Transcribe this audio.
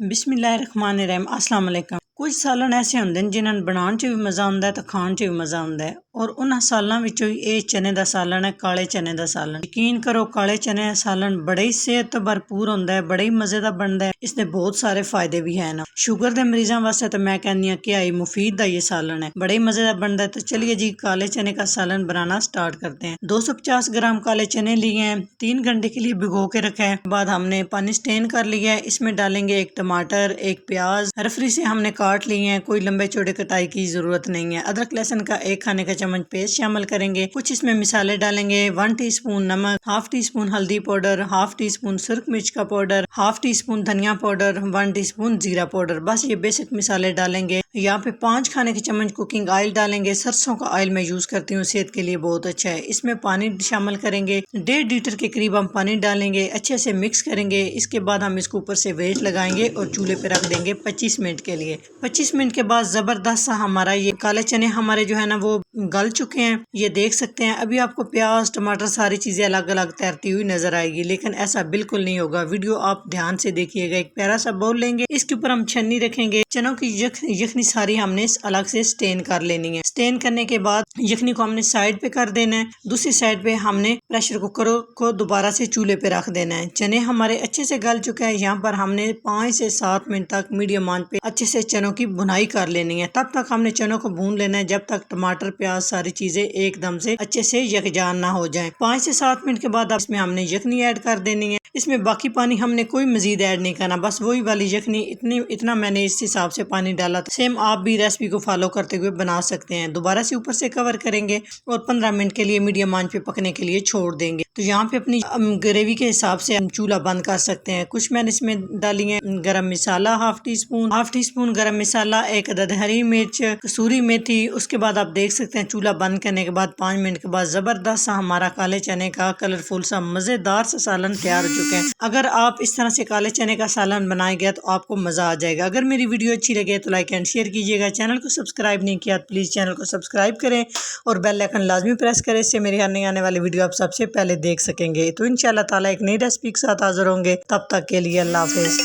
बिस्मिल्लाहिर्रहमानिर्रहीम अस्सलाम वालेकुम। कुछ सालन ऐसे होंदे ने जिन्हां नूं बनाउण च भी मज़ा आउंदा है ते खाण च भी मज़ा आउंदा है और उन्हां सालां विचों ही ये चने दा सालन है, काले चने दा सालन। यकीन करो काले चने दा सालन बड़े ही सेहत भरपूर होंदा है, बड़े ही मज़े दा बनदा है। इसदे बहुत सारे फायदे भी हैं। शुगर दे मरीज़ां वास्ते तो मैं कहनी हां कि मुफीद दा ये सालन है, बड़े ही मज़े दा बनदा है। तो चलिए जी काले चने का सालन बनाना स्टार्ट करते हैं। 250 ग्राम काले चने लिए हैं, 3 घंटे के लिए भिगो के रखा है। बाद हमने पानी स्टेन कर लिया है। इसमें डालेंगे एक टमाटर, एक प्याज रफरी से हमने काट लिए हैं, कोई लंबे चौड़े कटाई की जरूरत नहीं है। अदरक लहसुन का 1 खाने का चम्मच पेस्ट शामिल करेंगे। कुछ इसमें मिसाले डालेंगे, 1 टीस्पून नमक, हाफ टी स्पून हल्दी पाउडर, हाफ टी स्पून सुर्ख मिर्च का पाउडर, हाफ टी स्पून धनिया पाउडर, 1 टीस्पून जीरा पाउडर। बस ये बेसिक मिसाले डालेंगे। यहाँ पे 5 खाने के चम्मच कुकिंग ऑयल डालेंगे। सरसों का ऑयल मैं यूज करती हूँ, सेहत के लिए बहुत अच्छा है। इसमें पानी शामिल करेंगे, 1.5 लीटर के करीब हम पानी डालेंगे, अच्छे से मिक्स करेंगे। इसके बाद हम इसको ऊपर से वेट लगाएंगे और चूल्हे पे रख देंगे 25 मिनट के लिए। 25 मिनट के बाद जबरदस्त सा हमारा ये काले चने हमारे जो है ना वो गल चुके हैं, ये देख सकते हैं। अभी आपको प्याज टमाटर सारी चीजें अलग अलग तैरती हुई नजर आएगी, लेकिन ऐसा बिल्कुल नहीं होगा। वीडियो आप ध्यान से देखिएगा। एक प्यारा सा बाउल लेंगे, इसके ऊपर हम छन्नी रखेंगे। चनों की यखनी सारी हमने अलग से स्टेन कर लेनी है। स्टेन करने के बाद यखनी को हमने साइड पे कर देना है। दूसरी साइड पे हमने प्रेशर कुकर को दोबारा से चूल्हे पे रख देना है। चने हमारे अच्छे से गल चुके हैं। यहाँ पर हमने 5 से 7 मिनट तक मीडियम आंच पे अच्छे से चनों की भुनाई कर लेनी है। तब तक हमने चनों को भून लेना है जब तक टमाटर प्याज सारी चीजें एकदम से अच्छे से यकजान ना हो जाए। 5 से 7 मिनट के बाद इसमें हमने यखनी ऐड कर देनी है। इसमें बाकी पानी हमने कोई मजीद ऐड नहीं करना, बस वही वाली यखनी इतना मैंने इस हिसाब से पानी डाला था। सेम आप भी रेसिपी को फॉलो करते हुए बना सकते हैं। दोबारा से ऊपर से कवर करेंगे और 15 मिनट के लिए मीडियम आंच पे पकने के लिए छोड़ देंगे। तो यहाँ पे अपनी ग्रेवी के हिसाब से हम चूल्हा बंद कर सकते हैं। कुछ मैंने इसमें डाली है गरम मसाला, हाफ टी स्पून गरम मसाला, 1 अदद हरी मिर्च, कसूरी मेथी। उसके बाद आप देख सकते हैं चूल्हा बंद करने के बाद 5 मिनट के बाद जबरदस्त सा हमारा काले चने का कलरफुल सा मजेदार सा सालन तैयार हो चुके हैं। अगर आप इस तरह से काले चने का सालन बनाएंगे तो आपको मजा आ जाएगा। अगर मेरी वीडियो अच्छी लगे तो लाइक एंड शेयर कीजिएगा। चैनल को सब्सक्राइब नहीं किया तो प्लीज चैनल को सब्सक्राइब करें और बेल आइकन लाजमी प्रेस करें। इससे मेरी हर नई आने वाली वीडियो आप सबसे पहले देख सकेंगे। तो इंशाल्लाह ताला एक नई रेसिपी के साथ हाजिर होंगे। तब तक के लिए अल्लाह हाफिज।